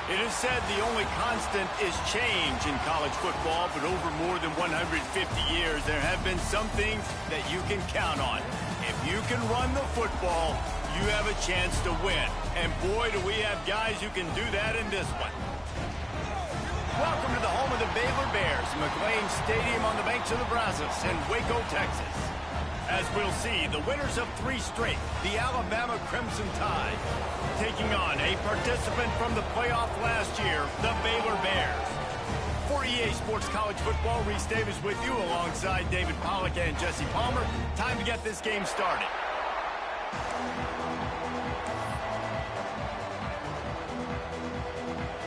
It is said the only constant is change in college football, but over more than 150 years, there have been some things that you can count on. If you can run the football, you have a chance to win. And boy, do we have guys who can do that in this one. Welcome to the home of the Baylor Bears, McLean Stadium on the banks of the Brazos in Waco, Texas. As we'll see, the winners of 3 straight, the Alabama Crimson Tide, taking on a participant from the playoff last year, the Baylor Bears. For EA Sports College Football, Reese Davis with you alongside David Pollack and Jesse Palmer. Time to get this game started.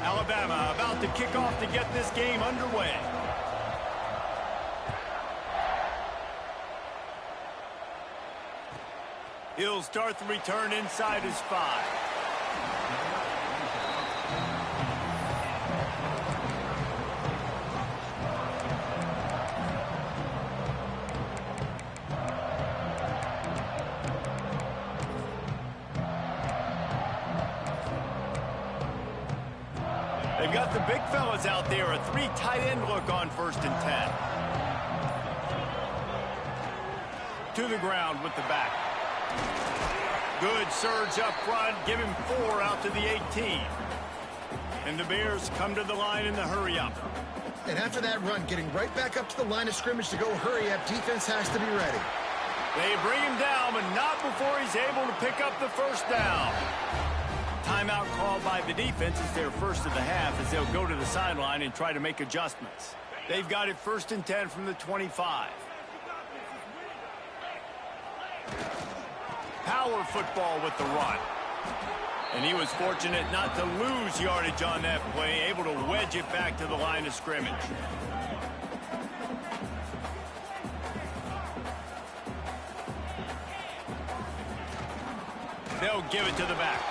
Alabama about to kick off to get this game underway. He'll start the return inside his 5. They've got the big fellas out there, a 3 tight end look on 1st and 10. To the ground with the back. Good surge up front, give him 4 out to the 18. And the Bears come to the line in the hurry-up. And after that run, getting right back up to the line of scrimmage to go hurry-up, defense has to be ready. They bring him down, but not before he's able to pick up the 1st down. Timeout called by the defense is their first of the half as they'll go to the sideline and try to make adjustments. They've got it 1st and 10 from the 25. Power football with the run. And he was fortunate not to lose yardage on that play, able to wedge it back to the line of scrimmage. They'll give it to the back.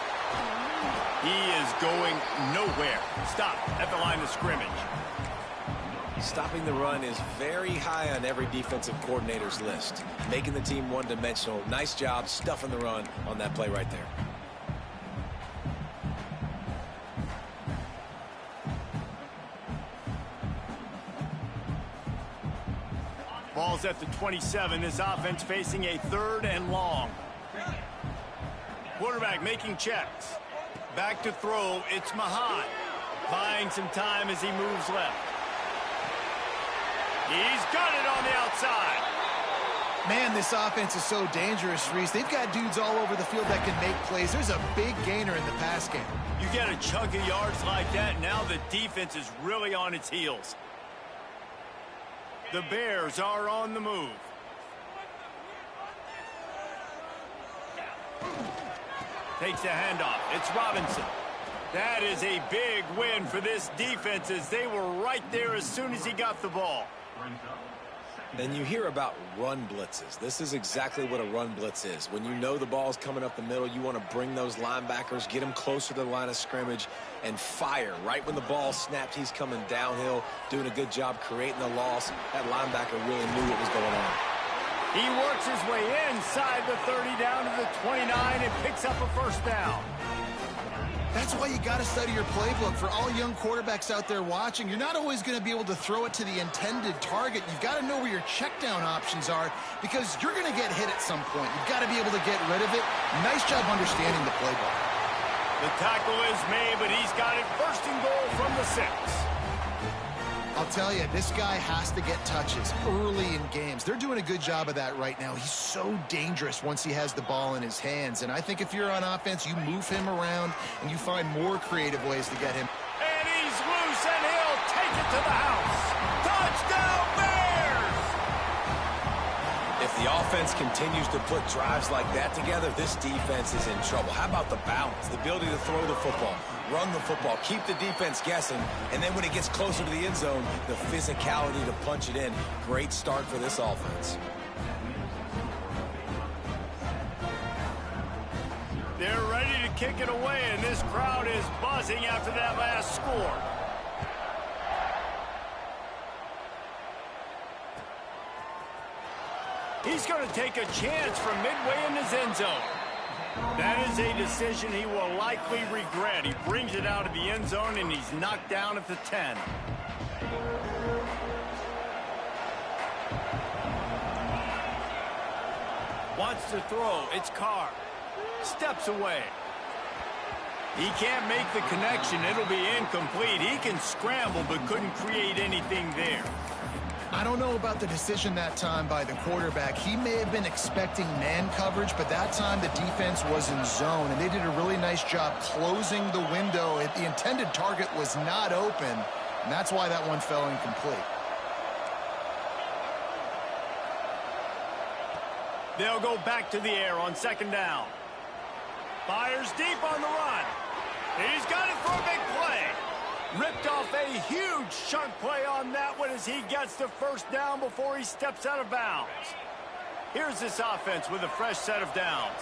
He is going nowhere. Stop at the line of scrimmage. Stopping the run is very high on every defensive coordinator's list. Making the team one-dimensional. Nice job stuffing the run on that play right there. Ball's at the 27. This offense facing a 3rd and long. Quarterback making checks. Back to throw. It's Mahan. Buying some time as he moves left. He's got it on the outside. Man, this offense is so dangerous, Reese. They've got dudes all over the field that can make plays. There's a big gainer in the pass game. You get a chunk of yards like that, now the defense is really on its heels. The Bears are on the move. Takes the handoff. It's Robinson. That is a big win for this defense as they were right there as soon as he got the ball. Then you hear about run blitzes. This is exactly what a run blitz is. When you know the ball's coming up the middle, you want to bring those linebackers, get them closer to the line of scrimmage, and fire. Right when the ball snapped, he's coming downhill, doing a good job creating the loss. That linebacker really knew what was going on. He works his way inside the 30 down to the 29 and picks up a 1st down. That's why you got to study your playbook. For all young quarterbacks out there watching, you're not always going to be able to throw it to the intended target. You've got to know where your check down options are because you're going to get hit at some point. You've got to be able to get rid of it. Nice job understanding the playbook. The tackle is made, but he's got it 1st and goal from the 6. I'll tell you, this guy has to get touches early in games. They're doing a good job of that right now. He's so dangerous once he has the ball in his hands. And I think if you're on offense, you move him around and you find more creative ways to get him. And he's loose, and he'll take it to the house. Touchdown, Bears! If the offense continues to put drives like that together, this defense is in trouble. How about the balance, the ability to throw the football, run the football, keep the defense guessing, and then when it gets closer to the end zone, the physicality to punch it in. Great start for this offense. They're ready to kick it away, and this crowd is buzzing after that last score. He's going to take a chance from midway in his end zone. That is a decision he will likely regret. He brings it out of the end zone, and he's knocked down at the 10. Wants to throw. It's Carr. Steps away. He can't make the connection. It'll be incomplete. He can scramble, but couldn't create anything there. I don't know about the decision that time by the quarterback. He may have been expecting man coverage, but that time the defense was in zone, and they did a really nice job closing the window. The intended target was not open, and that's why that one fell incomplete. They'll go back to the air on second down. Fires deep on the run. He's got it for a big play. Ripped off a huge chunk play on that one as he gets the first down before he steps out of bounds. Here's this offense with a fresh set of downs.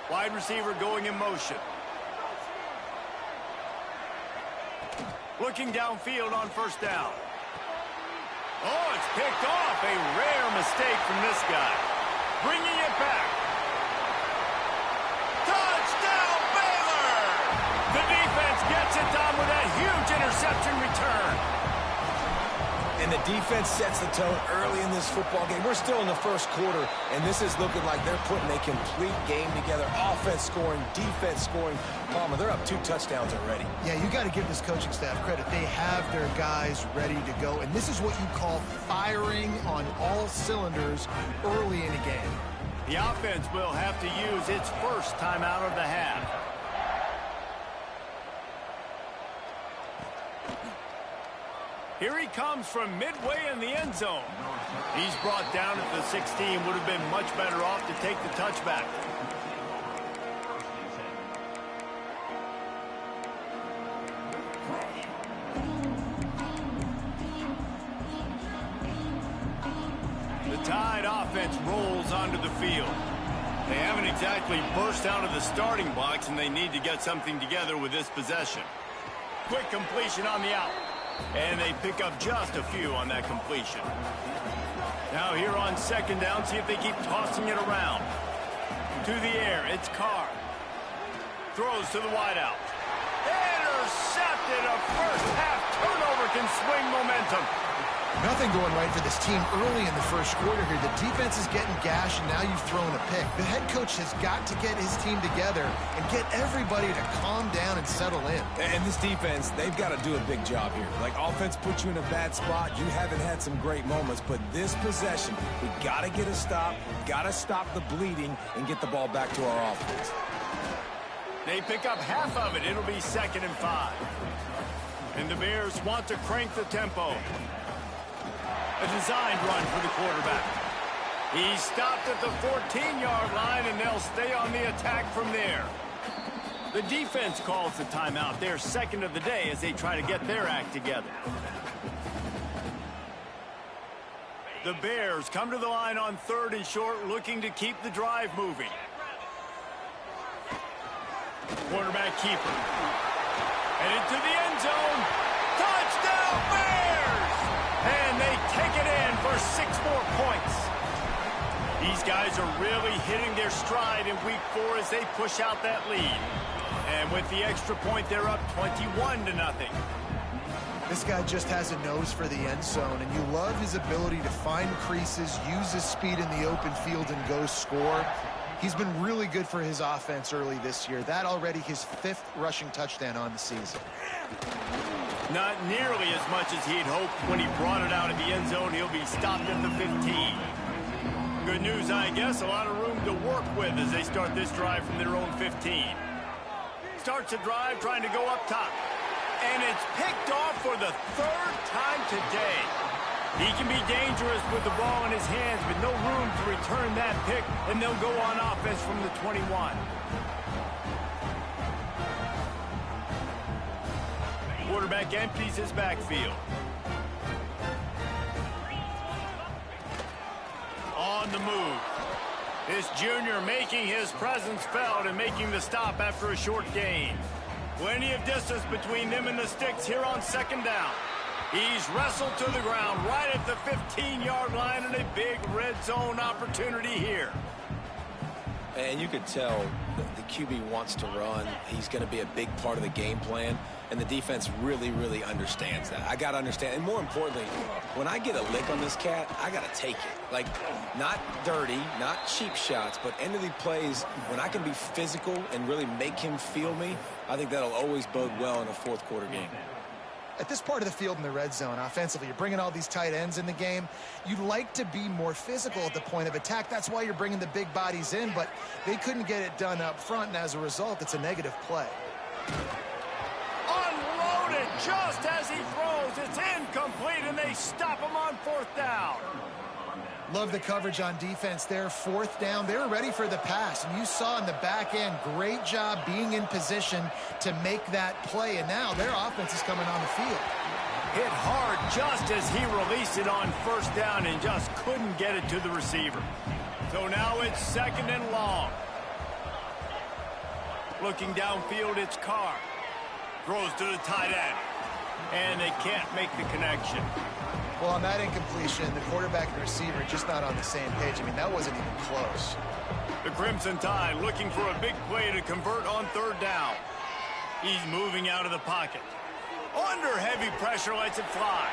Wide receiver going in motion. Looking downfield on first down. Oh, it's picked off. A rare mistake from this guy. Bringing it back. Touchdown, Baylor! The defense gets it done with that huge interception return. And the defense sets the tone early in this football game. We're still in the first quarter, and this is looking like they're putting a complete game together. Offense scoring, defense scoring. Palmer, they're up 2 touchdowns already. Yeah, you got to give this coaching staff credit. They have their guys ready to go, and this is what you call firing on all cylinders early in a game. The offense will have to use its first timeout of the half. Here he comes from midway in the end zone. He's brought down at the 16. Would have been much better off to take the touchback. The Tide offense rolls onto the field. They haven't exactly burst out of the starting blocks, and they need to get something together with this possession. Quick completion on the out. And they pick up just a few on that completion. Now here on second down, see if they keep tossing it around. To the air, it's Carr. Throws to the wideout. Intercepted. A first half turnover can swing momentum. Nothing going right for this team early in the first quarter here. The defense is getting gashed, and now you've thrown a pick. The head coach has got to get his team together and get everybody to calm down and settle in. And this defense, they've got to do a big job here. Like, offense puts you in a bad spot. You haven't had some great moments, but this possession, we got to get a stop, got to stop the bleeding, and get the ball back to our offense. They pick up half of it. It'll be 2nd and 5. And the Bears want to crank the tempo. A designed run for the quarterback. He's stopped at the 14-yard line, and they'll stay on the attack from there. The defense calls the timeout. Their second of the day as they try to get their act together. The Bears come to the line on 3rd and short, looking to keep the drive moving. Quarterback keeper. Headed to the end zone. Touchdown, Bears! And they take it in for 6 more points. These guys are really hitting their stride in week 4 as they push out that lead. And with the extra point, they're up 21-0. This guy just has a nose for the end zone, and you love his ability to find creases, use his speed in the open field, and go score. He's been really good for his offense early this year. That already his 5th rushing touchdown on the season. Not nearly as much as he'd hoped when he brought it out of the end zone. He'll be stopped at the 15. Good news, I guess. A lot of room to work with as they start this drive from their own 15. Starts a drive trying to go up top. And it's picked off for the 3rd time today. He can be dangerous with the ball in his hands, but no room to return that pick, and they'll go on offense from the 21. Quarterback empties his backfield. On the move. This junior making his presence felt and making the stop after a short gain. Plenty of distance between them and the sticks here on 2nd down. He's wrestled to the ground right at the 15-yard line, and a big red zone opportunity here. And you could tell the QB wants to run. He's going to be a big part of the game plan. And the defense really, really understands that. I got to understand. And more importantly, when I get a lick on this cat, I got to take it. Like, not dirty, not cheap shots, but end of the plays, when I can be physical and really make him feel me, I think that'll always bode well in a fourth quarter game. At this part of the field in the red zone, offensively, you're bringing all these tight ends in the game. You'd like to be more physical at the point of attack. That's why you're bringing the big bodies in, but they couldn't get it done up front, and as a result, it's a negative play. Unloaded just as he throws. It's incomplete, and they stop him on fourth down. Love the coverage on defense there. Fourth down, they were ready for the pass. And you saw in the back end, great job being in position to make that play. And now their offense is coming on the field. Hit hard just as he released it on first down and just couldn't get it to the receiver. So now it's second and long. Looking downfield, it's Carr. Throws to the tight end. And they can't make the connection. Well, on that incompletion, the quarterback and receiver just not on the same page. I mean, that wasn't even close. The Crimson Tide looking for a big play to convert on third down. He's moving out of the pocket. Under heavy pressure, lets it fly.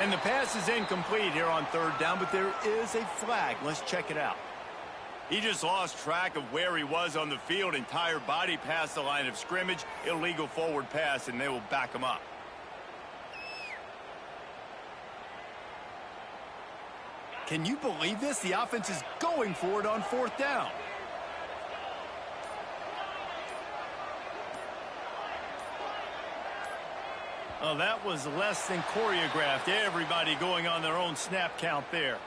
And the pass is incomplete here on third down, but there is a flag. Let's check it out. He just lost track of where he was on the field. Entire body past the line of scrimmage. Illegal forward pass, and they will back him up. Can you believe this? The offense is going for it on fourth down. Oh, that was less than choreographed. Everybody going on their own snap count there.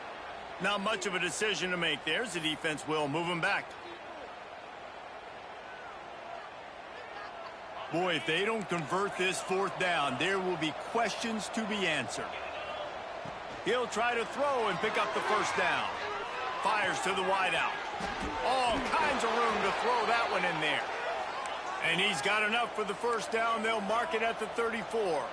Not much of a decision to make. There's the defense will move him back. Boy, if they don't convert this fourth down, there will be questions to be answered. He'll try to throw and pick up the first down. Fires to the wideout. All kinds of room to throw that one in there. And he's got enough for the first down. They'll mark it at the 34.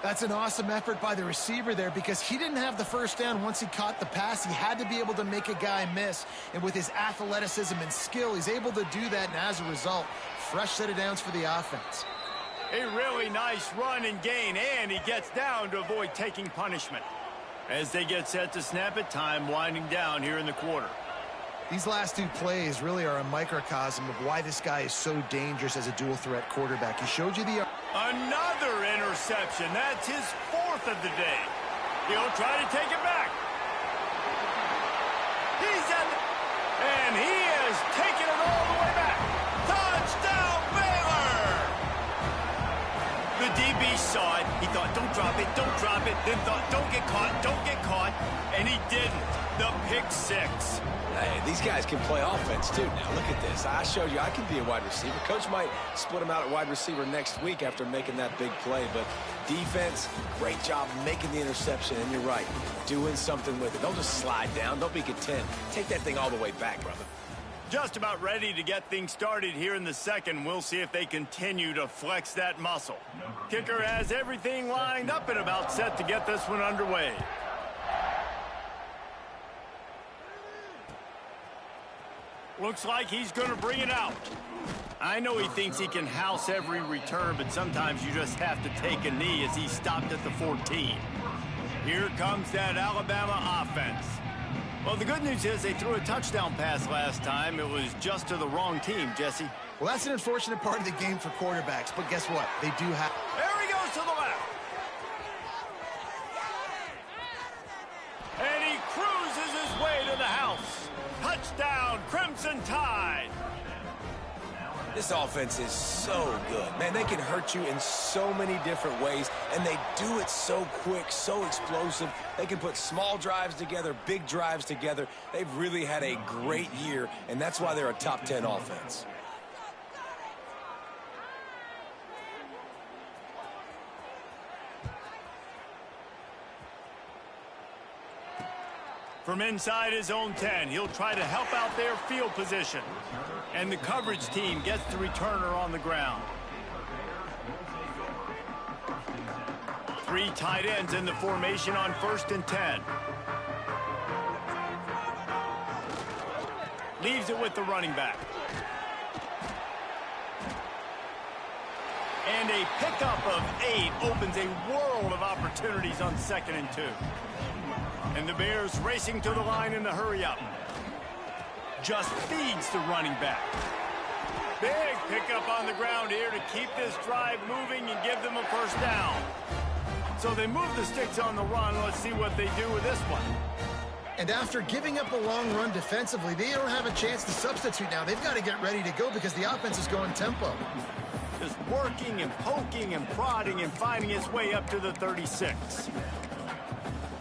That's an awesome effort by the receiver there because he didn't have the first down once he caught the pass. He had to be able to make a guy miss. And with his athleticism and skill, he's able to do that. And as a result, fresh set of downs for the offense. A really nice run and gain, and he gets down to avoid taking punishment. As they get set to snap it, time winding down here in the quarter. These last two plays really are a microcosm of why this guy is so dangerous as a dual-threat quarterback. He showed you the... Another interception. That's his fourth of the day. He'll try to take it back. He's at the... And he has taken it all the way back. Touchdown, Baylor! The DB saw it. He thought, don't drop it, don't drop it. Then thought, don't get caught. And he didn't. The pick six. Hey, these guys can play offense, too. Now, look at this. I showed you I can be a wide receiver. Coach might split him out at wide receiver next week after making that big play. But defense, great job making the interception. And you're right, doing something with it. Don't just slide down. Don't be content. Take that thing all the way back, brother. Just about ready to get things started here in the second. We'll see if they continue to flex that muscle. Kicker has everything lined up and about set to get this one underway. Looks like he's going to bring it out. I know he thinks he can house every return, but sometimes you just have to take a knee as he stopped at the 14. Here comes that Alabama offense. Well, the good news is they threw a touchdown pass last time. It was just to the wrong team, Jesse. Well, that's an unfortunate part of the game for quarterbacks, but guess what? They do have... There he goes to the left. And he cruises his way to the house. Touchdown, Crimson Tide. This offense is so good. Man, they can hurt you in so many different ways, and they do it so quick, so explosive. They can put small drives together, big drives together. They've really had a great year, and that's why they're a top 10 offense. From inside his own 10, he'll try to help out their field position. And the coverage team gets the returner on the ground. Three tight ends in the formation on 1st and 10. Leaves it with the running back. And a pickup of 8 opens a world of opportunities on 2nd and 2. And the Bears racing to the line in the hurry-up. Just feeds the running back. Big pickup on the ground here to keep this drive moving and give them a first down. So they move the sticks on the run. Let's see what they do with this one. And after giving up a long run defensively, they don't have a chance to substitute now. They've got to get ready to go because the offense is going tempo. Just working and poking and prodding and finding its way up to the 36.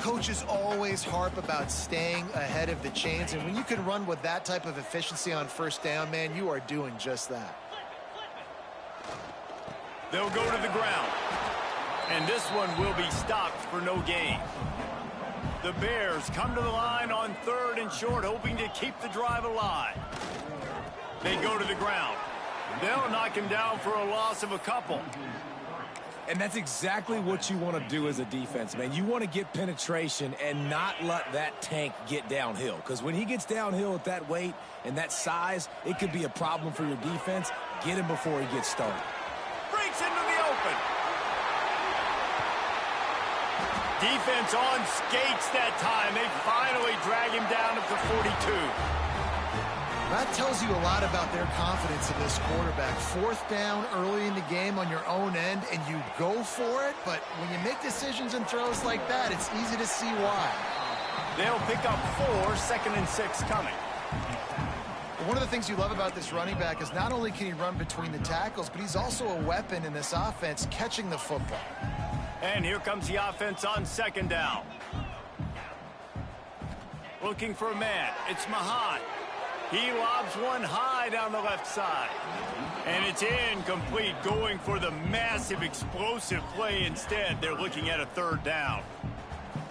Coaches always harp about staying ahead of the chains, and when you can run with that type of efficiency on first down, man, you are doing just that. They'll go to the ground, and this one will be stopped for no gain. The Bears come to the line on 3rd and short, hoping to keep the drive alive. They go to the ground. They'll knock him down for a loss of a couple. And that's exactly what you want to do as a defense, man. You want to get penetration and not let that tank get downhill. Because when he gets downhill at that weight and that size, it could be a problem for your defense. Get him before he gets started. Breaks into the open. Defense on skates that time. They finally drag him down at the 42. That tells you a lot about their confidence in this quarterback. 4th down early in the game on your own end, and you go for it. But when you make decisions and throws like that, it's easy to see why. They'll pick up 4, 2nd and 6 coming. One of the things you love about this running back is not only can he run between the tackles, but he's also a weapon in this offense catching the football. And here comes the offense on 2nd down. Looking for a man. It's Mahan. He lobs one high down the left side. And it's incomplete, going for the massive explosive play instead. They're looking at a 3rd down.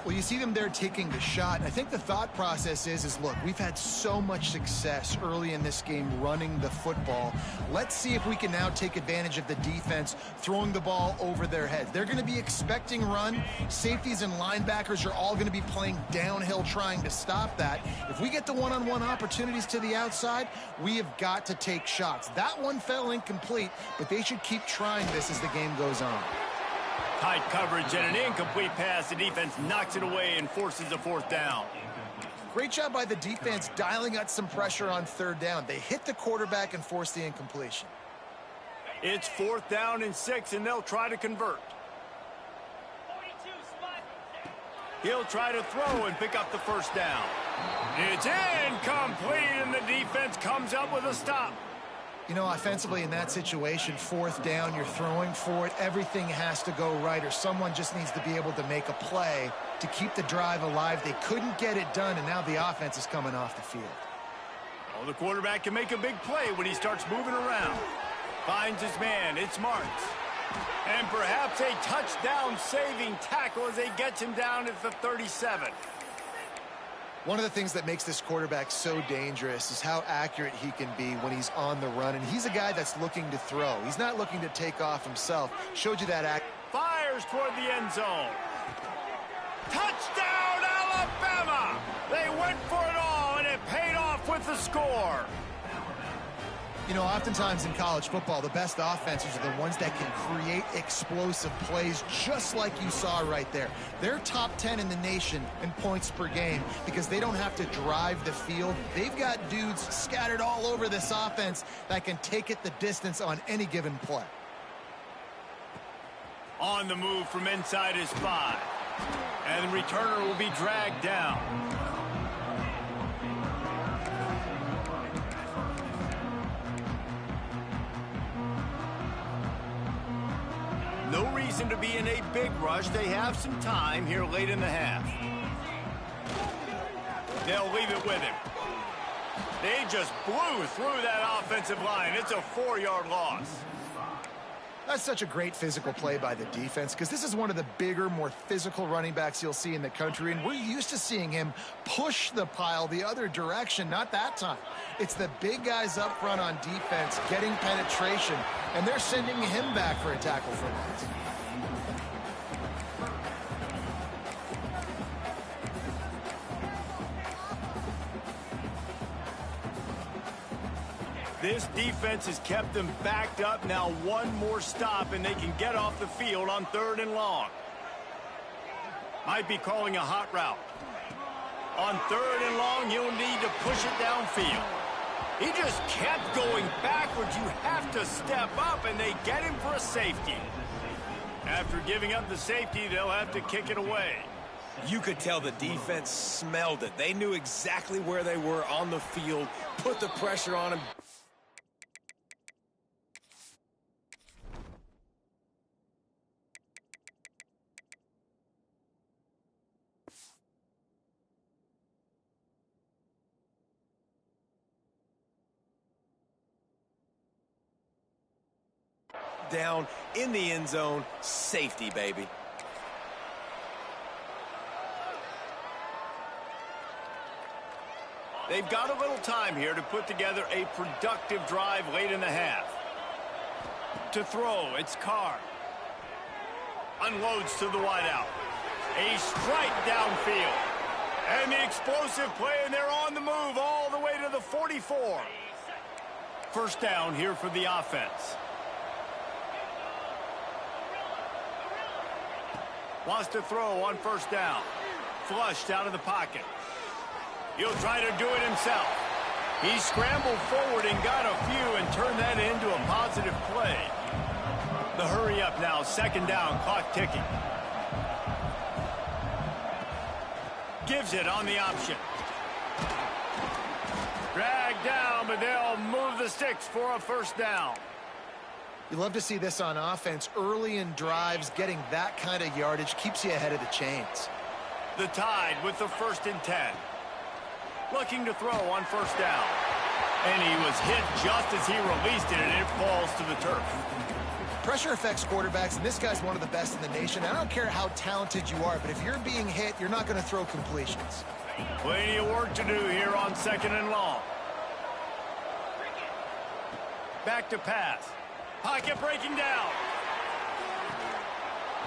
Well, you see them there taking the shot. I think the thought process is look, we've had so much success early in this game running the football. Let's see if we can now take advantage of the defense throwing the ball over their heads. They're going to be expecting run. Safeties and linebackers are all going to be playing downhill trying to stop that. If we get the one-on-one opportunities to the outside, we have got to take shots. That one fell incomplete, but they should keep trying this as the game goes on. Tight coverage and an incomplete pass. The defense knocks it away and forces a 4th down. Great job by the defense dialing out some pressure on 3rd down. They hit the quarterback and forced the incompletion. It's 4th down and 6, and they'll try to convert. He'll try to throw and pick up the first down. It's incomplete, and the defense comes up with a stop. You know, offensively in that situation, 4th down, you're throwing for it. Everything has to go right, or someone just needs to be able to make a play to keep the drive alive. They couldn't get it done, and now the offense is coming off the field. Oh, the quarterback can make a big play when he starts moving around. Finds his man. It's Marks. And perhaps a touchdown-saving tackle as they get him down at the 37. One of the things that makes this quarterback so dangerous is how accurate he can be when he's on the run. And he's a guy that's looking to throw. He's not looking to take off himself. Showed you that act. Fires toward the end zone. Touchdown, Alabama! They went for it all, and it paid off with the score. You know, oftentimes in college football, the best offenses are the ones that can create explosive plays, just like you saw right there. They're top 10 in the nation in points per game because they don't have to drive the field. They've got dudes scattered all over this offense that can take it the distance on any given play. On the move from inside his 5. And the returner will be dragged down. No reason to be in a big rush. They have some time here late in the half. They'll leave it with him. They just blew through that offensive line. It's a 4-yard loss. That's such a great physical play by the defense because this is one of the bigger, more physical running backs you'll see in the country, and we're used to seeing him push the pile the other direction. Not that time. It's the big guys up front on defense getting penetration, and they're sending him back for a tackle for loss. This defense has kept them backed up. Now one more stop, and they can get off the field on 3rd and long. Might be calling a hot route. On 3rd and long, you'll need to push it downfield. He just kept going backwards. You have to step up, and they get him for a safety. After giving up the safety, they'll have to kick it away. You could tell the defense smelled it. They knew exactly where they were on the field, put the pressure on him. Down in the end zone, safety, baby. They've got a little time here to put together a productive drive late in the half. To throw, it's Carr. Unloads to the wideout. A strike downfield. And the explosive play, and they're on the move all the way to the 44. First down here for the offense. Wants to throw on first down. Flushed out of the pocket. He'll try to do it himself. He scrambled forward and got a few and turned that into a positive play. The hurry up now, 2nd down, clock ticking. Gives it on the option. Dragged down, but they'll move the sticks for a first down. You love to see this on offense. Early in drives, getting that kind of yardage keeps you ahead of the chains. The Tide with the 1st and 10. Looking to throw on first down. And he was hit just as he released it, and it falls to the turf. Pressure affects quarterbacks, and this guy's one of the best in the nation. I don't care how talented you are, but if you're being hit, you're not going to throw completions. Plenty of work to do here on 2nd and long. Back to pass. Pocket breaking down.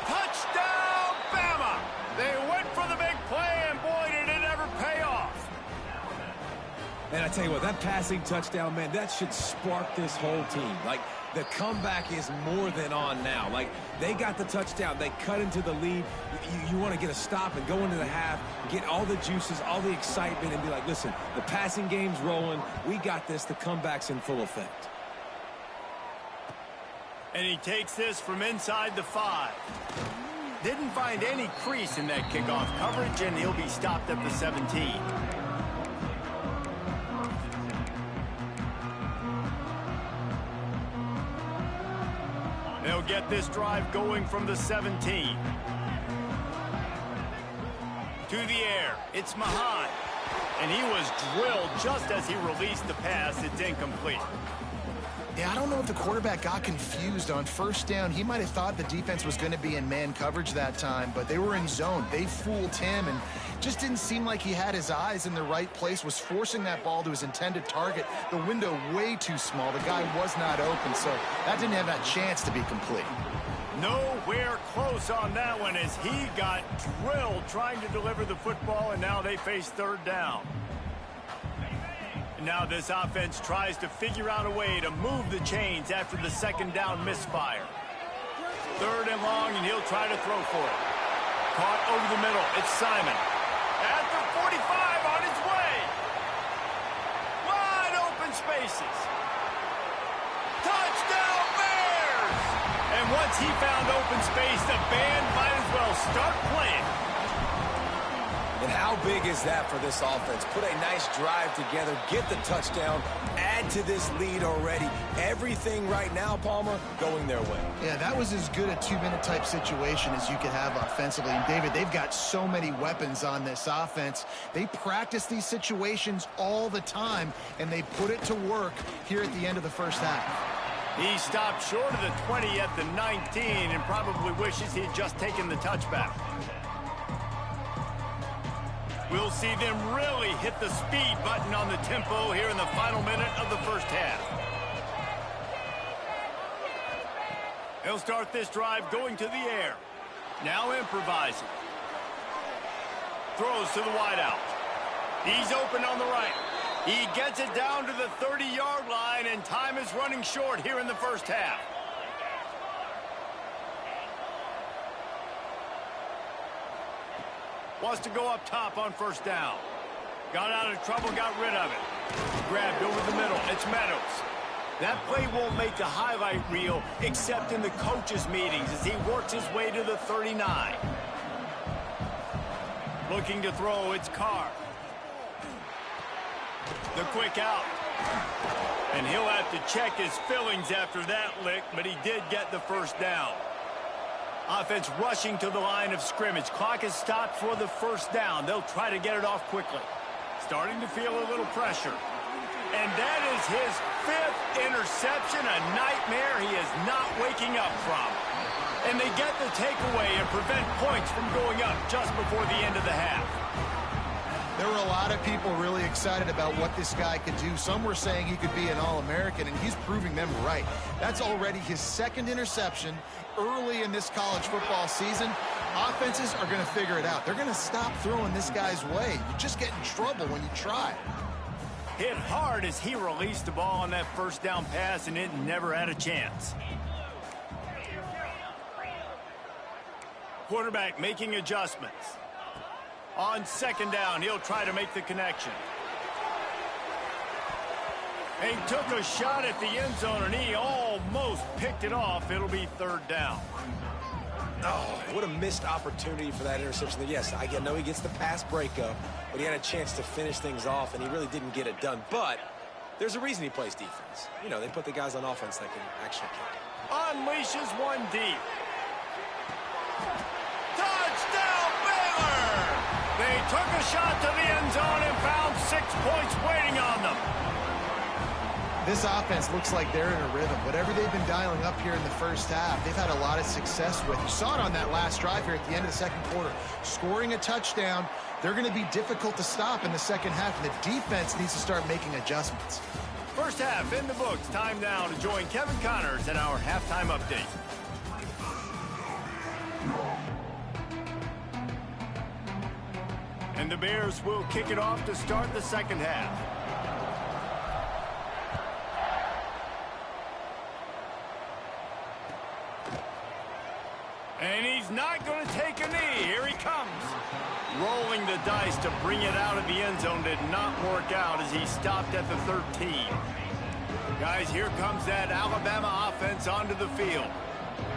Touchdown, Bama! They went for the big play, and boy, did it ever pay off. And I tell you what, that passing touchdown, man, that should spark this whole team. Like, the comeback is more than on now. Like, they got the touchdown. They cut into the lead. You want to get a stop and go into the half, get all the juices, all the excitement, and be like, listen, the passing game's rolling. We got this. The comeback's in full effect. And he takes this from inside the 5. Didn't find any crease in that kickoff coverage, and he'll be stopped at the 17. They'll get this drive going from the 17. To the air, it's Mahan. And he was drilled just as he released the pass. It's incomplete. Yeah, I don't know if the quarterback got confused on first down. He might have thought the defense was going to be in man coverage that time, but they were in zone. They fooled him and just didn't seem like he had his eyes in the right place, was forcing that ball to his intended target. The window way too small. The guy was not open, so that didn't have that chance to be complete. Nowhere close on that one as he got drilled trying to deliver the football, and now they face 3rd down. Now this offense tries to figure out a way to move the chains after the 2nd down misfire. 3rd and long, and he'll try to throw for it. Caught over the middle. It's Simon. At the 45 on his way. Wide open spaces. Touchdown Bears! And once he found open space, the band might as well start playing. And how big is that for this offense? Put a nice drive together, get the touchdown, add to this lead already. Everything right now, Palmer, going their way. Yeah, that was as good a 2-minute type situation as you could have offensively. And, David, they've got so many weapons on this offense. They practice these situations all the time, and they put it to work here at the end of the first half. He stopped short of the 20 at the 19 and probably wishes he'd just taken the touchback. We'll see them really hit the speed button on the tempo here in the final minute of the first half. He'll start this drive going to the air. Now improvising. Throws to the wideout. He's open on the right. He gets it down to the 30-yard line, and time is running short here in the first half. Wants to go up top on first down. Got out of trouble, got rid of it. Grabbed over the middle. It's Meadows. That play won't make the highlight reel except in the coaches' meetings as he works his way to the 39. Looking to throw, it's Carr. The quick out. And he'll have to check his fillings after that lick, but he did get the first down. Offense rushing to the line of scrimmage. Clock is stopped for the first down. They'll try to get it off quickly. Starting to feel a little pressure. And that is his 5th interception, a nightmare he is not waking up from. And they get the takeaway and prevent points from going up just before the end of the half. There were a lot of people really excited about what this guy could do. Some were saying he could be an All-American, and he's proving them right. That's already his 2nd interception early in this college football season. Offenses are going to figure it out. They're going to stop throwing this guy's way. You just get in trouble when you try. Hit hard as he released the ball on that first down pass, and it never had a chance. Quarterback making adjustments. On second down, he'll try to make the connection. He took a shot at the end zone, and he almost picked it off. It'll be 3rd down. Oh, what a missed opportunity for that interception. Yes, I know he gets the pass breakup, but he had a chance to finish things off, and he really didn't get it done. But there's a reason he plays defense. You know, they put the guys on offense that can actually kick. Unleashes one deep. Touchdown, Baylor! They took a shot to the end zone and found 6 points waiting on them. This offense looks like they're in a rhythm. Whatever they've been dialing up here in the first half, they've had a lot of success with. You saw it on that last drive here at the end of the second quarter. Scoring a touchdown, they're going to be difficult to stop in the second half, and the defense needs to start making adjustments. First half in the books. Time now to join Kevin Connors in our halftime update. And the Bears will kick it off to start the second half. And he's not going to take a knee. Here he comes. Rolling the dice to bring it out of the end zone did not work out as he stopped at the 13. Guys, here comes that Alabama offense onto the field.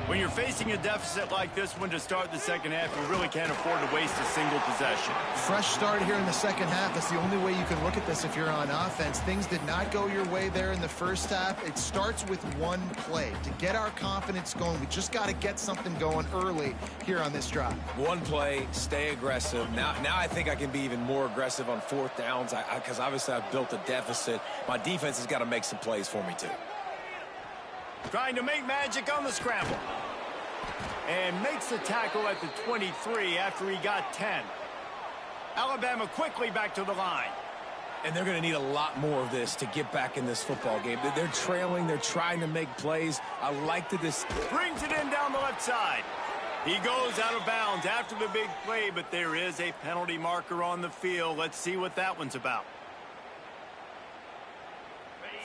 When you're facing a deficit like this one to start the second half, you really can't afford to waste a single possession. Fresh start here in the second half. That's the only way you can look at this if you're on offense. Things did not go your way there in the first half. It starts with one play. To get our confidence going, we just got to get something going early here on this drive. One play, stay aggressive. Now I think I can be even more aggressive on 4th downs because obviously I've built a deficit. My defense has got to make some plays for me too. Trying to make magic on the scramble. And makes the tackle at the 23 after he got 10. Alabama quickly back to the line. And they're going to need a lot more of this to get back in this football game. They're trailing. They're trying to make plays. I like this. Brings it in down the left side. He goes out of bounds after the big play, but there is a penalty marker on the field. Let's see what that one's about.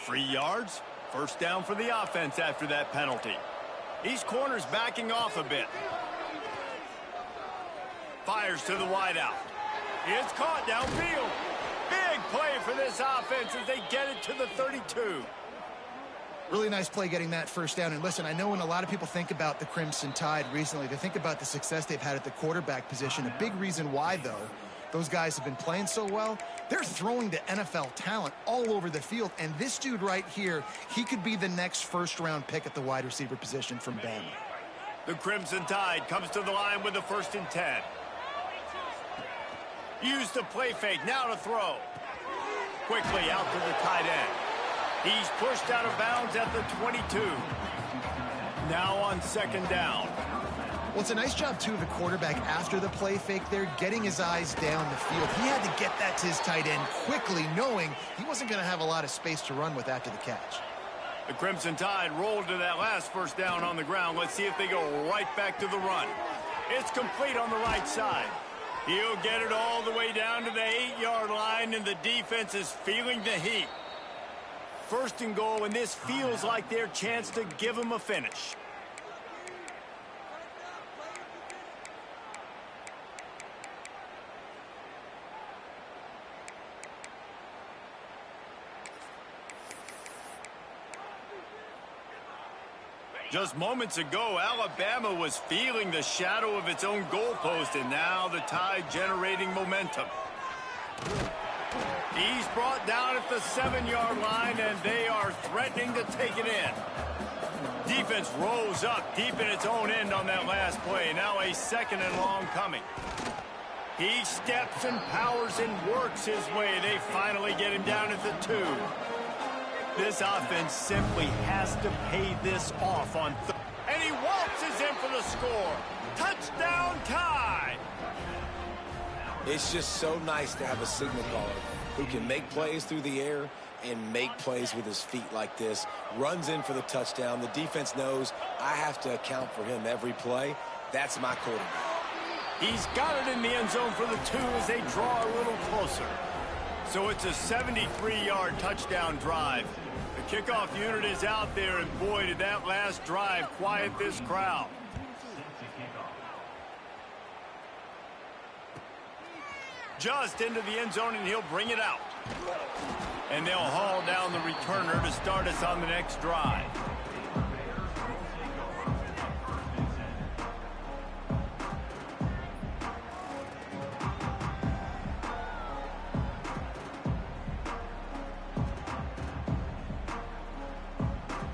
3 yards. First down for the offense after that penalty. These corners backing off a bit. Fires to the wideout. It's caught downfield. Big play for this offense as they get it to the 32. Really nice play getting that first down. And listen, I know when a lot of people think about the Crimson Tide recently, they think about the success they've had at the quarterback position. A big reason why, though, those guys have been playing so well, they're throwing to NFL talent all over the field. And this dude right here, he could be the next first-round pick at the wide receiver position from Bama. The Crimson Tide comes to the line with the 1st and 10. Use the play fake, now to throw. Quickly out to the tight end. He's pushed out of bounds at the 22. Now on second down. Well, it's a nice job, too, of the quarterback after the play fake there, getting his eyes down the field. He had to get that to his tight end quickly, knowing he wasn't going to have a lot of space to run with after the catch. The Crimson Tide rolled to that last first down on the ground. Let's see if they go right back to the run. It's complete on the right side. He'll get it all the way down to the 8-yard line, and the defense is feeling the heat. First and goal, and this feels like their chance to give them a finish. Just moments ago, Alabama was feeling the shadow of its own goalpost, and now the Tide generating momentum. He's brought down at the 7-yard line, and they are threatening to take it in. Defense rose up deep in its own end on that last play. Now a 2nd and long coming. He steps and powers and works his way. They finally get him down at the 2. This offense simply has to pay this off on and he waltzes in for the score. Touchdown, Tide! It's just so nice to have a signal caller who can make plays through the air and make plays with his feet like this. Runs in for the touchdown. The defense knows I have to account for him every play. That's my quarterback. He's got it in the end zone for the 2 as they draw a little closer. So it's a 73-yard touchdown drive. The kickoff unit is out there, and boy, did that last drive quiet this crowd. Just into the end zone, and he'll bring it out. And they'll haul down the returner to start us on the next drive.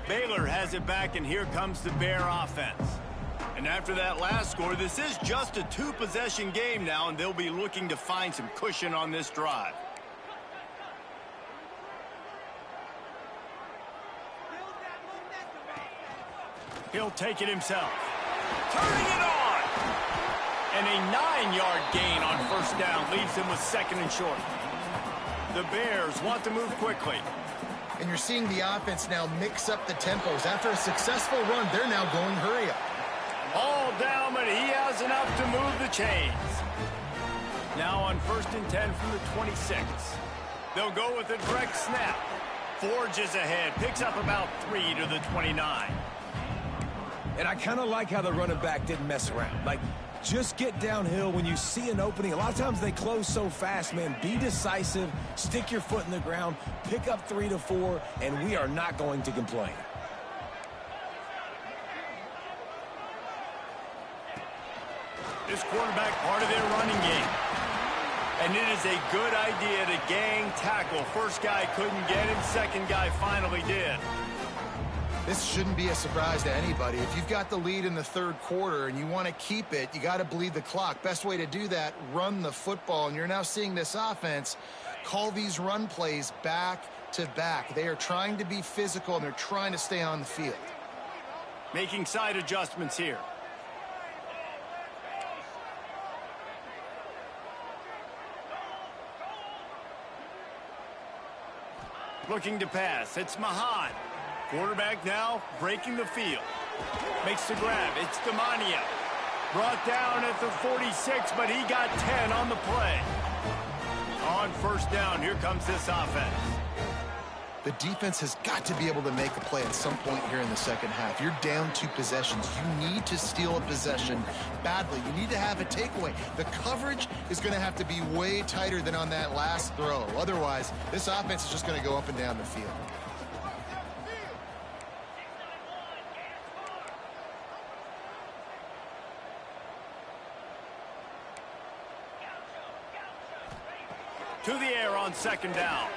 Baylor has it back, and here comes the Bear offense. And after that last score, this is just a 2-possession game now, and they'll be looking to find some cushion on this drive. He'll take it himself. Turning it on! And a 9-yard gain on 1st down leaves him with 2nd and short. The Bears want to move quickly. And you're seeing the offense now mix up the tempos. After a successful run, they're now going hurry up. All down, but he has enough to move the chains. Now on 1st and 10 from the 26. They'll go with a direct snap. Forges ahead, picks up about 3 to the 29. And I kind of like how the running back didn't mess around. Like, just get downhill when you see an opening. A lot of times they close so fast, man. Be decisive, stick your foot in the ground, pick up 3 to 4, and we are not going to complain. This quarterback part of their running game. And it is a good idea to gang tackle. First guy couldn't get him, second guy finally did. This shouldn't be a surprise to anybody. If you've got the lead in the 3rd quarter and you want to keep it, you got to bleed the clock. Best way to do that, run the football. And you're now seeing this offense call these run plays back to back. They are trying to be physical, and they're trying to stay on the field. Making side adjustments here. Looking to pass. It's Mahan. Quarterback now breaking the field. Makes the grab. It's Demania. Brought down at the 46, but he got 10 on the play. On 1st down, here comes this offense. The defense has got to be able to make a play at some point here in the 2nd half. You're down 2 possessions. You need to steal a possession badly. You need to have a takeaway. The coverage is going to have to be way tighter than on that last throw. Otherwise, this offense is just going to go up and down the field. To the air on 2nd down.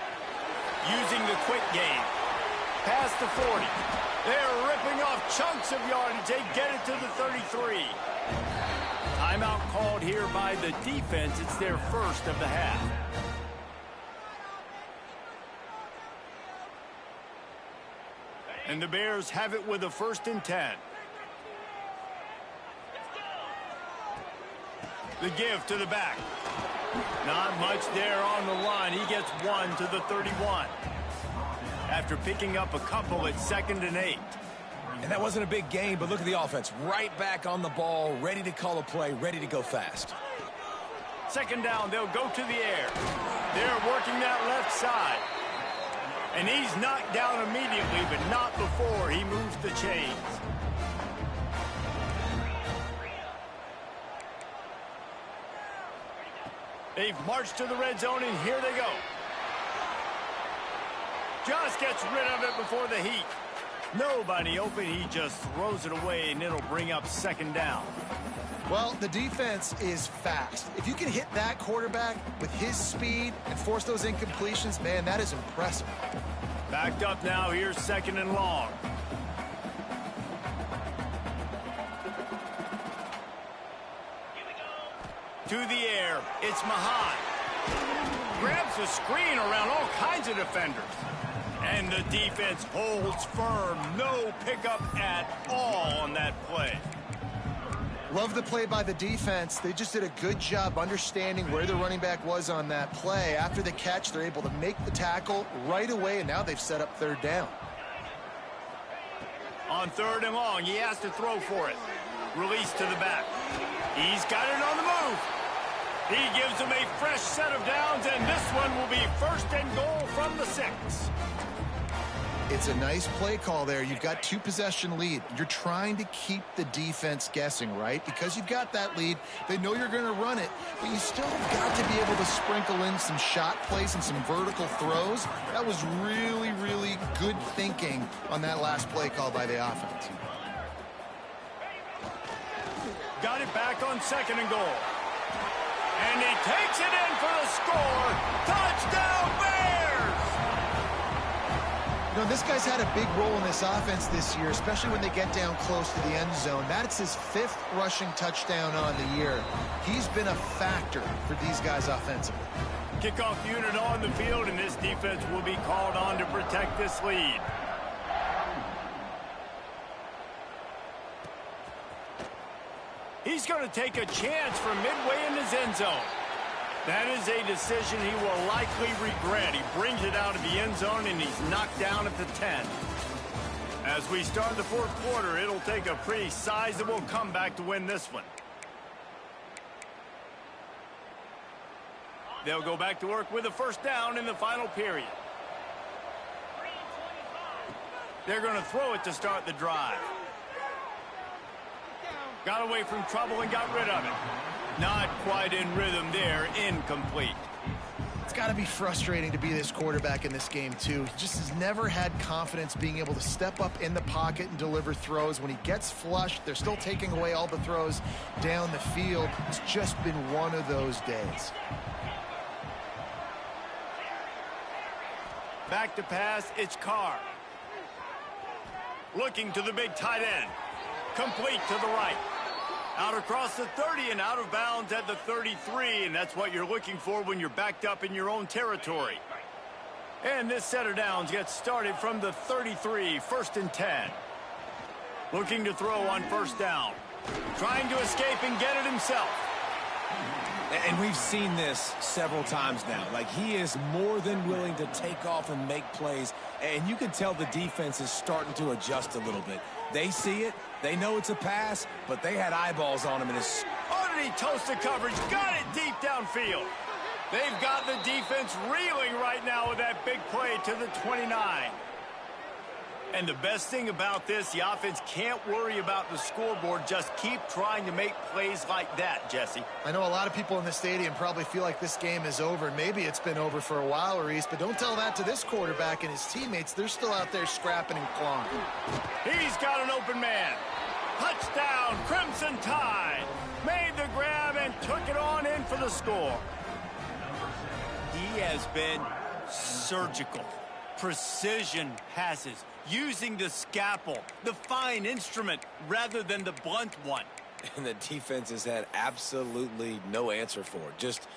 Using the quick game. Past the 40. They're ripping off chunks of yardage. They get it to the 33. Timeout called here by the defense. It's their 1st of the half. And the Bears have it with a 1st and 10. The give to the back. Not much there on the line. He gets 1 to the 31. After picking up a couple at 2nd and 8. And that wasn't a big gain, but look at the offense. Right back on the ball, ready to call a play, ready to go fast. Second down, they'll go to the air. They're working that left side. And he's knocked down immediately, but not before he moves the chains. They've marched to the red zone, and here they go. Just gets rid of it before the heat. Nobody open, he just throws it away, and it'll bring up second down. Well, the defense is fast. If you can hit that quarterback with his speed and force those incompletions, man, that is impressive. Backed up now, here's second and long. To the air, it's Mahan. Grabs the screen around all kinds of defenders. And the defense holds firm. No pickup at all on that play. Love the play by the defense. They just did a good job understanding where the running back was on that play. After the catch, they're able to make the tackle right away, and now they've set up third down. On third and long, he has to throw for it. Release to the back. He's got it on the move. He gives them a fresh set of downs, and this one will be first and goal from the 6. It's a nice play call there. You've got 2-possession lead. You're trying to keep the defense guessing, right? Because you've got that lead, they know you're going to run it, but you still have got to be able to sprinkle in some shot plays and some vertical throws. That was really, really good thinking on that last play call by the offense. Got it back on second and goal. And he takes it in for the score. Touchdown, Bears! You know, this guy's had a big role in this offense this year, especially when they get down close to the end zone. That's his 5th rushing touchdown on the year. He's been a factor for these guys offensively. Kickoff unit on the field, and this defense will be called on to protect this lead. He's going to take a chance from midway in his end zone. That is a decision he will likely regret. He brings it out of the end zone, and he's knocked down at the 10. As we start the fourth quarter, it'll take a pretty sizable comeback to win this one. They'll go back to work with a first down in the final period. They're going to throw it to start the drive. Got away from trouble and got rid of it. Not quite in rhythm there. Incomplete. It's got to be frustrating to be this quarterback in this game, too. He just has never had confidence being able to step up in the pocket and deliver throws. When he gets flushed, they're still taking away all the throws down the field. It's just been one of those days. Back to pass, it's Carr. Looking to the big tight end. Complete to the right. Out across the 30 and out of bounds at the 33, and that's what you're looking for when you're backed up in your own territory. And this set of downs gets started from the 33, 1st and 10. Looking to throw on first down. Trying to escape and get it himself. And we've seen this several times now. Like, he is more than willing to take off and make plays. And you can tell the defense is starting to adjust a little bit. They see it. They know it's a pass, but they had eyeballs on him. Oh, did he toast the coverage? Got it deep downfield. They've got the defense reeling right now with that big play to the 29. And the best thing about this, the offense can't worry about the scoreboard. Just keep trying to make plays like that, Jesse. I know a lot of people in the stadium probably feel like this game is over. Maybe it's been over for a while, Reese, but don't tell that to this quarterback and his teammates. They're still out there scrapping and clawing. He's got an open man. Touchdown, Crimson Tide. Made the grab and took it on in for the score. He has been surgical. Precision passes. Using the scalpel, the fine instrument, rather than the blunt one. And the defense has had absolutely no answer for it. Just,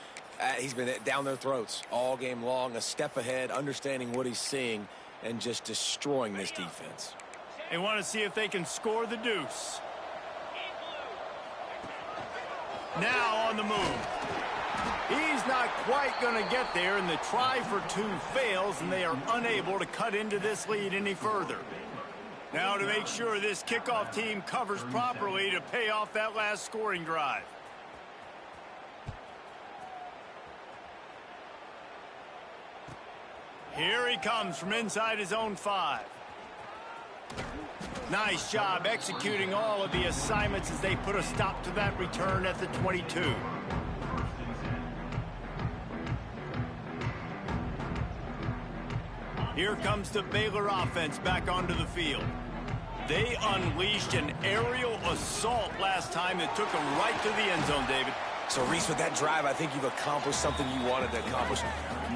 he's been down their throats all game long, a step ahead, understanding what he's seeing, and just destroying this defense. They want to see if they can score the deuce. Now on the move. He's not quite going to get there, and the try for 2 fails, and they are unable to cut into this lead any further. Now to make sure this kickoff team covers properly to pay off that last scoring drive. Here he comes from inside his own 5. Nice job executing all of the assignments as they put a stop to that return at the 22. Here comes the Baylor offense back onto the field. They unleashed an aerial assault last time that took them right to the end zone, David. So, Reese, with that drive, I think you've accomplished something you wanted to accomplish.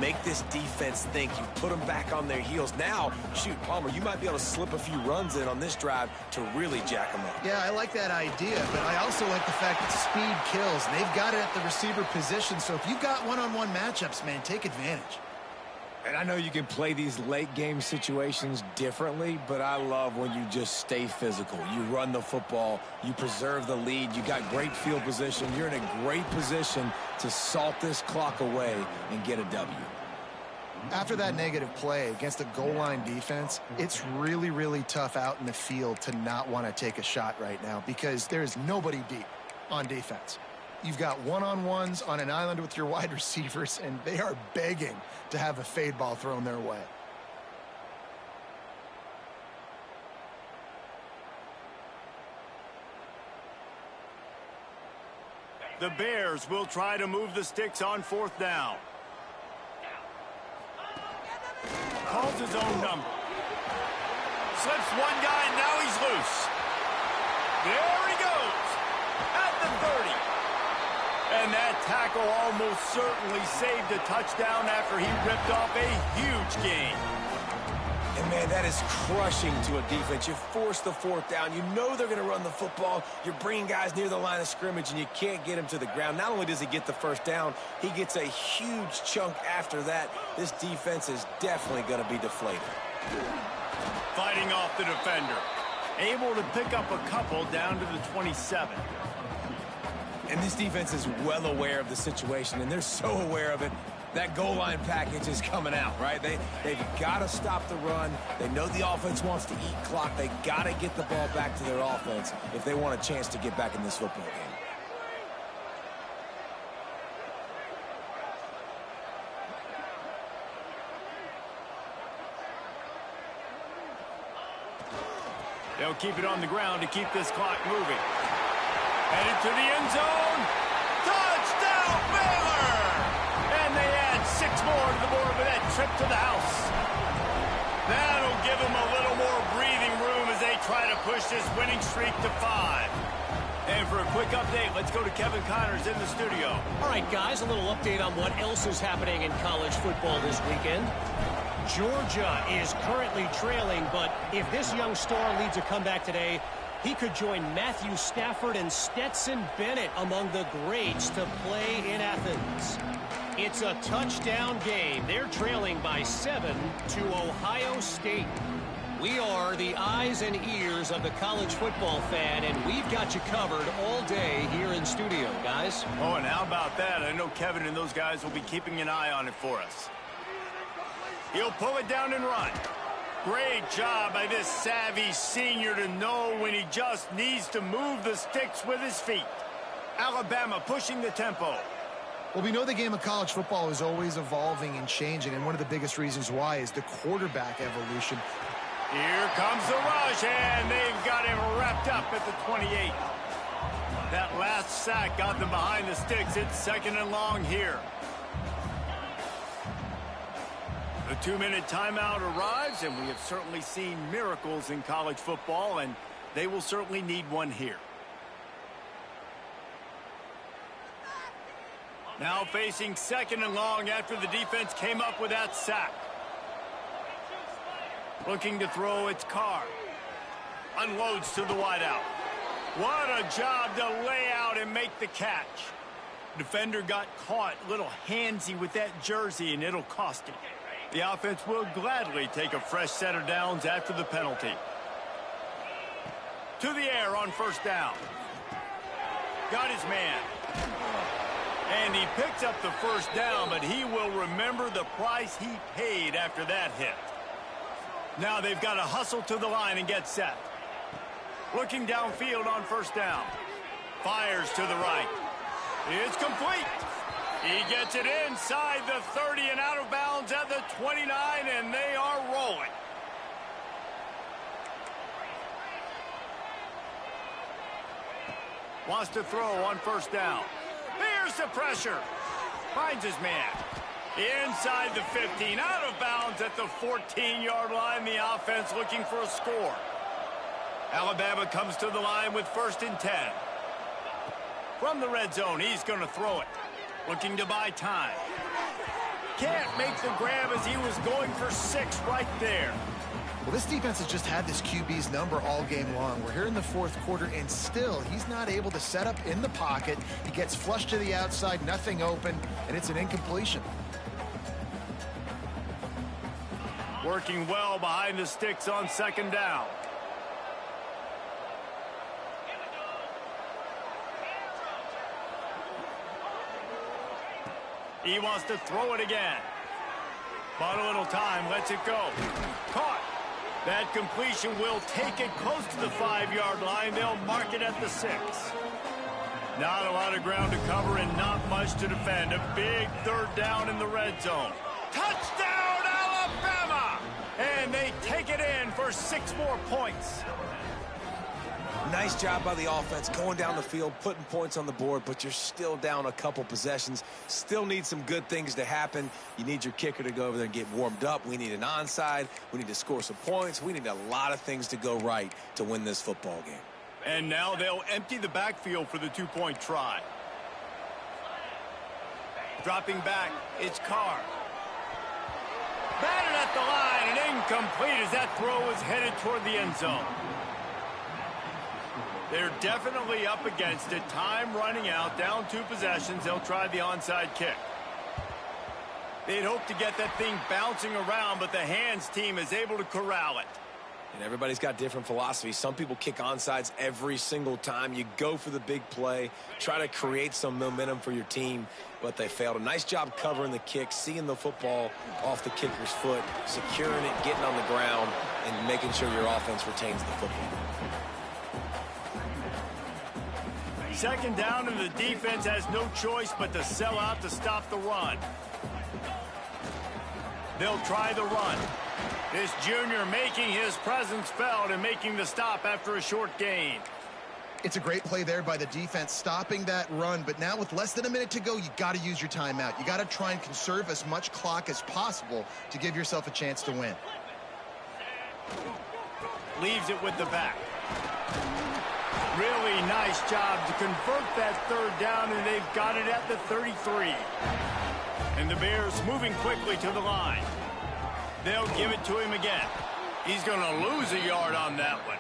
Make this defense think. You put them back on their heels. Now, shoot, Palmer, you might be able to slip a few runs in on this drive to really jack them up. Yeah, I like that idea, but I also like the fact that speed kills. And they've got it at the receiver position, so if you've got one-on-one matchups, man, take advantage. And I know you can play these late-game situations differently, but I love when you just stay physical. You run the football, you preserve the lead, you got great field position. You're in a great position to salt this clock away and get a W. After that negative play against a goal line defense, it's really, really tough out in the field to not want to take a shot right now because there's nobody deep on defense. You've got one-on-ones on an island with your wide receivers, and they are begging to have a fade ball thrown their way. The Bears will try to move the sticks on 4th down. Calls his own number. Slips one guy, and now he's loose. There he goes. At the 30. And that tackle almost certainly saved a touchdown after he ripped off a huge gain. And, man, that is crushing to a defense. You force the 4th down. You know they're going to run the football. You're bringing guys near the line of scrimmage, and you can't get him to the ground. Not only does he get the 1st down, he gets a huge chunk after that. This defense is definitely going to be deflated. Fighting off the defender. Able to pick up a couple down to the 27. And this defense is well aware of the situation, and they're so aware of it. That goal line package is coming out, right? They've got to stop the run. They know the offense wants to eat clock. They got to get the ball back to their offense if they want a chance to get back in this football game. They'll keep it on the ground to keep this clock moving. Headed to the end zone. Touchdown, Baylor! And they add 6 more to the board with that trip to the house. That'll give them a little more breathing room as they try to push this winning streak to 5. And for a quick update, let's go to Kevin Connors in the studio. All right, guys, a little update on what else is happening in college football this weekend. Georgia is currently trailing, but if this young star leads a comeback today, he could join Matthew Stafford and Stetson Bennett among the greats to play in Athens. It's a touchdown game. They're trailing by 7 to Ohio State. We are the eyes and ears of the college football fan, and we've got you covered all day here in studio, guys. Oh, and how about that? I know Kevin and those guys will be keeping an eye on it for us. He'll pull it down and run. Great job by this savvy senior to know when he just needs to move the sticks with his feet. Alabama pushing the tempo. Well, we know the game of college football is always evolving and changing, and one of the biggest reasons why is the quarterback evolution. Here comes the rush, and they've got him wrapped up at the 28. That last sack got them behind the sticks. It's 2nd and long here. The 2-minute timeout arrives, and we have certainly seen miracles in college football, and they will certainly need one here. Now facing 2nd and long after the defense came up with that sack. Looking to throw, it's Carr. Unloads to the wideout. What a job to lay out and make the catch. Defender got caught a little handsy with that jersey, and it'll cost him. The offense will gladly take a fresh set of downs after the penalty. To the air on 1st down. Got his man. And he picks up the 1st down, but he will remember the price he paid after that hit. Now they've got to hustle to the line and get set. Looking downfield on 1st down. Fires to the right. It's complete. He gets it inside the 30 and out of bounds bounds at the 29, and they are rolling. Wants to throw on first down. There's the pressure. Finds his man. Inside the 15, out of bounds at the 14-yard line. The offense looking for a score. Alabama comes to the line with 1st and 10. From the red zone, he's going to throw it. Looking to buy time. Can't make the grab as he was going for 6 right there. Well, this defense has just had this QB's number all game long. We're here in the 4th quarter, and still he's not able to set up in the pocket. He gets flushed to the outside, nothing open, and it's an incompletion. Working well behind the sticks on 2nd down. He wants to throw it again. Bought a little time, lets it go. Caught. That completion will take it close to the 5-yard line. They'll mark it at the 6. Not a lot of ground to cover and not much to defend. A big 3rd down in the red zone. Touchdown, Alabama! And they take it in for 6 more points. Nice job by the offense going down the field, putting points on the board, but you're still down a couple possessions. Still need some good things to happen. You need your kicker to go over there and get warmed up. We need an onside. We need to score some points. We need a lot of things to go right to win this football game. And now they'll empty the backfield for the 2-point try. Dropping back, it's Carr. Batted at the line and incomplete as that throw is headed toward the end zone. They're definitely up against it. Time running out. Down 2 possessions. They'll try the onside kick. They'd hope to get that thing bouncing around, but the hands team is able to corral it. And everybody's got different philosophies. Some people kick onsides every single time. You go for the big play, try to create some momentum for your team, but they failed. A nice job covering the kick, seeing the football off the kicker's foot, securing it, getting on the ground, and making sure your offense retains the football. 2nd down, and the defense has no choice but to sell out to stop the run. They'll try the run. This junior making his presence felt and making the stop after a short gain. It's a great play there by the defense, stopping that run. But now with less than a minute to go, you got to use your timeout. You got to try and conserve as much clock as possible to give yourself a chance to win. Leaves it with the back. Really nice job to convert that 3rd down, and they've got it at the 33. And the Bears moving quickly to the line. They'll give it to him again. He's going to lose a yard on that one.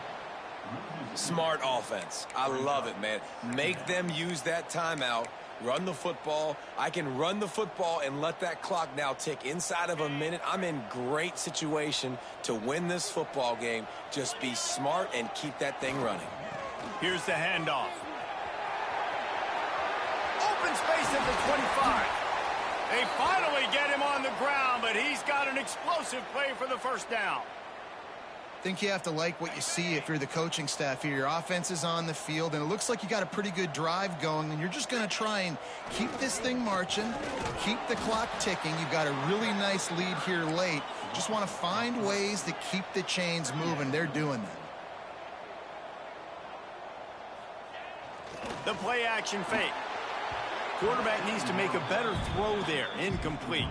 Smart offense. I love it, man. Make them use that timeout. Run the football. I can run the football and let that clock now tick inside of a minute. I'm in great situation to win this football game. Just be smart and keep that thing running. Here's the handoff. Open space at the 25. They finally get him on the ground, but he's got an explosive play for the 1st down. I think you have to like what you see if you're the coaching staff here. Your offense is on the field, and it looks like you got a pretty good drive going, and you're just going to try and keep this thing marching, keep the clock ticking. You've got a really nice lead here late. Just want to find ways to keep the chains moving. They're doing that. The play action fake. Quarterback needs to make a better throw there. Incomplete.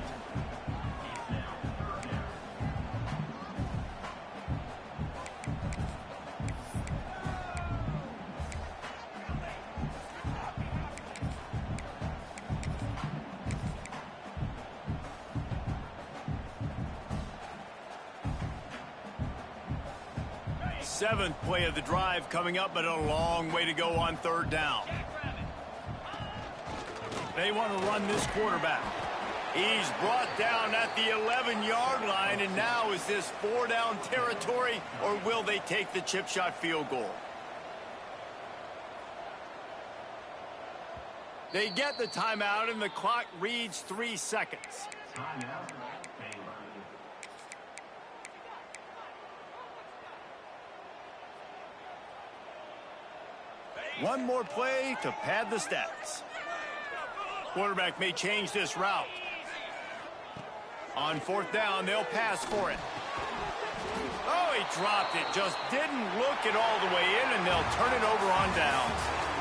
Seventh play of the drive coming up, but a long way to go on 3rd down. They want to run this quarterback. He's brought down at the 11-yard line, and now is this 4-down territory, or will they take the chip shot field goal? They get the timeout, and the clock reads 3 seconds. One more play to pad the stats. Quarterback may change this route. On fourth down, they'll pass for it. Oh, he dropped it. Just didn't look it all the way in, and they'll turn it over on downs.